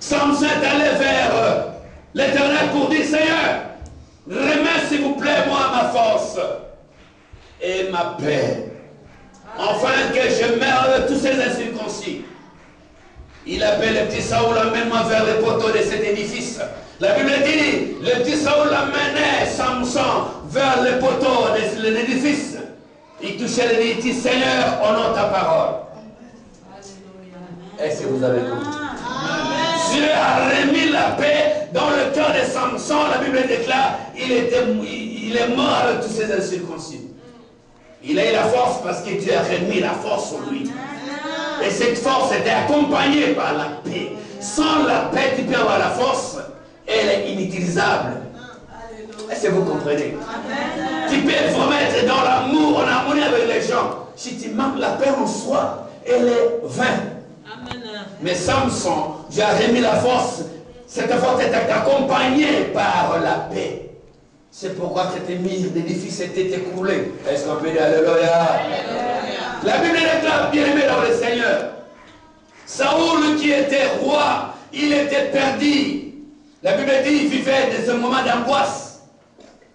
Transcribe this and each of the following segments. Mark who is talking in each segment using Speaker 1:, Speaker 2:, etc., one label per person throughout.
Speaker 1: Samson est allé vers l'Éternel pour dire, Seigneur, remets s'il vous plaît moi ma force et ma paix, afin que je meure avec tous ces incirconcis. Il appelle le petit Saoul, amène-moi vers les poteaux de cet édifice. La Bible dit, le petit Saoul amenait Samson vers les poteaux de l'édifice. Il touchait le dit, il dit, Seigneur, honore ta parole. Est-ce que vous avez compris? Dieu a remis la paix dans le cœur de Samson. La Bible déclare, il est mort avec tous ces incirconcis. Il a eu la force parce que Dieu a remis la force en lui. Et cette force était accompagnée par la paix. Sans la paix, tu peux avoir la force. Elle est inutilisable. Est-ce que vous comprenez? Tu peux vraiment être dans l'amour, en harmonie avec les gens. Si tu manques la paix en soi, elle est vaine. Mais Samson, Dieu a remis la force. Cette force était accompagnée par la paix. C'est pourquoi cet mur d'édifice était écroulé. Est-ce qu'on peut dire Alléluia? La Bible déclare, bien aimé dans le Seigneur, Saoul qui était roi, il était perdu. La Bible dit qu'il vivait de ce moment d'angoisse.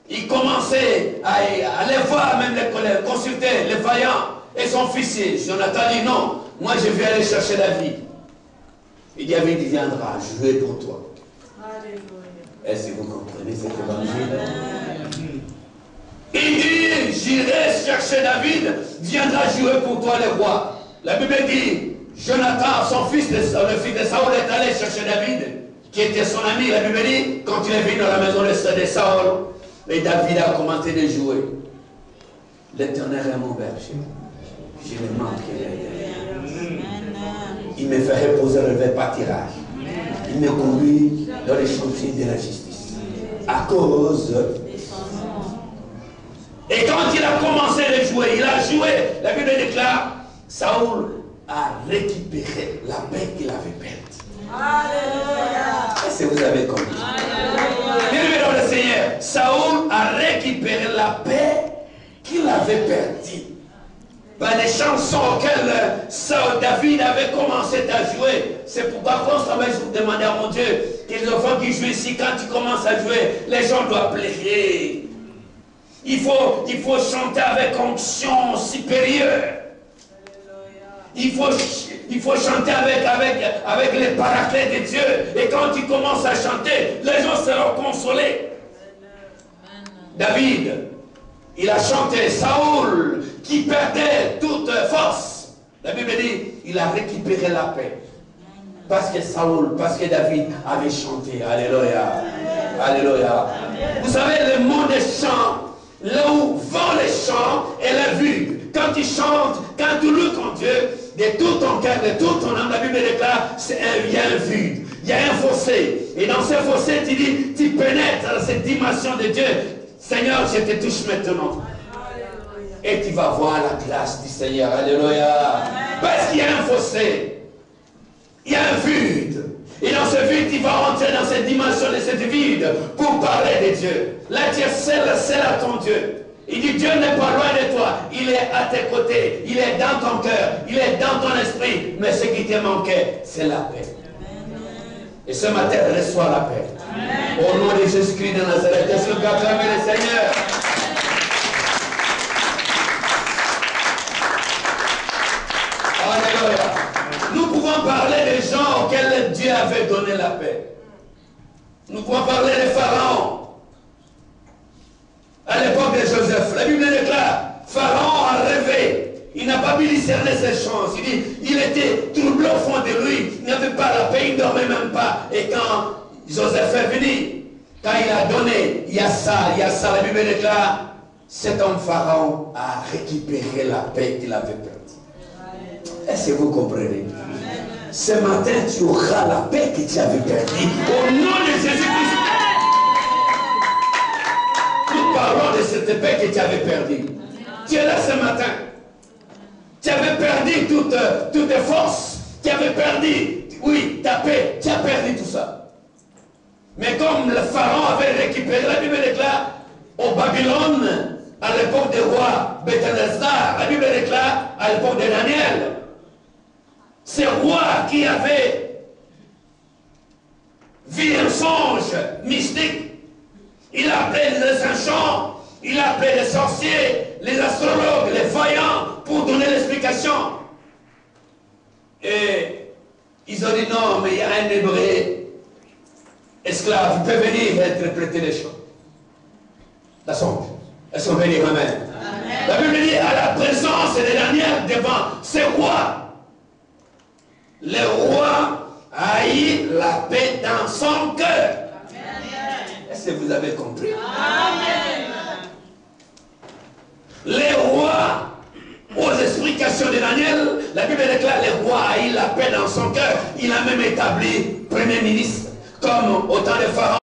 Speaker 1: Il commençait à aller voir même les consulter, les vaillants et son officier. Jonathan dit non, moi je vais aller chercher David. Et David viendra jouer pour toi. Est-ce que vous comprenez cet évangile? Il dit, j'irai chercher David, viendra jouer pour toi le roi. La Bible dit, Jonathan, son fils, le fils de Saoul, est allé chercher David, qui était son ami. La Bible dit, quand il est venu dans la maison de Saoul, et David a commencé de jouer. L'Éternel est mon berger. Je ne manquerai rien. Il me fait reposer le vert pâturage. Il me conduit dans les chantiers de la justice. À cause. Et quand il a commencé de jouer, il a joué. La Bible déclare, Saoul a récupéré la paix qu'il avait perdue. Alléluia. Est-ce que vous avez compris? Bien-aimé dans le Seigneur, Saoul a récupéré la paix qu'il avait perdue. Par des chansons auxquelles David avait commencé à jouer. C'est pourquoi constamment je vous demandais à mon Dieu que les enfants qui jouent ici, quand tu commences à jouer, les gens doivent pleurer. Il faut chanter avec onction supérieure. Il faut chanter avec les paraclets de Dieu. Et quand tu commences à chanter, les gens seront consolés. David, il a chanté. Saoul, qui perdait toute force, la Bible dit, il a récupéré la paix. Parce que David avait chanté. Alléluia. Alléluia. Vous savez, le mot des chants, là où vont les chants et la vue. Quand tu chantes, quand tu loues ton Dieu, de tout ton cœur, de tout ton âme, la Bible déclare, il y a un vide, il y a un fossé. Et dans ce fossé, tu dis, tu pénètres dans cette dimension de Dieu. Seigneur, je te touche maintenant. Et tu vas voir la grâce du Seigneur. Alléluia. Parce qu'il y a un fossé. Il y a un vide. Et dans ce vide, tu vas rentrer dans cette dimension de cette vide pour parler de Dieu. Là, tu es seul à ton Dieu. Il dit, Dieu n'est pas loin de toi. Il est à tes côtés. Il est dans ton cœur. Il est dans ton esprit. Mais ce qui te manquait, c'est la paix. Et ce matin, reçois la paix. Amen. Au nom de Jésus-Christ de Nazareth, est-ce que vous acclamez le Seigneur? Alléluia. Nous pouvons parler des gens auxquels Dieu avait donné la paix. Nous pouvons parler des pharaons. À l'époque de Joseph, la Bible déclare, Pharaon a rêvé. Il n'a pas pu discerner ses chances. Il dit, il était troublé au fond de lui. Il n'avait pas la paix, il ne dormait même pas. Et quand Joseph est venu, quand il a donné, il y a ça, la Bible déclare, cet homme Pharaon a récupéré la paix qu'il avait perdue. Est-ce que vous comprenez? Ce matin, tu auras la paix que tu avais perdue. Au nom de Jésus-Christ. Nous parlons de cette paix que tu avais perdue. Tu es là ce matin. Tu avais perdu toutes tes forces. Tu avais perdu, oui, ta paix. Tu as perdu tout ça. Mais comme le pharaon avait récupéré, la Bible déclare, au Babylone, à l'époque du roi Bethesda, la Bible déclare, à l'époque de Daniel, ce roi qui avait mensonges mystiques. Il a appelé les enchants, il a appelé les sorciers, les astrologues, les voyants pour donner l'explication. Et ils ont dit non, mais il y a un hébreu esclave, il peut venir interpréter les choses. La sonde. Elles sont venues, amen. La Bible dit à la présence de Daniel devant ces rois. Le roi haït la paix dans son cœur. Est-ce que vous avez compris? Amen. Les rois, aux explications de Daniel, la Bible déclare le roi haït la paix dans son cœur. Il a même établi premier ministre, comme au temps de Pharaon.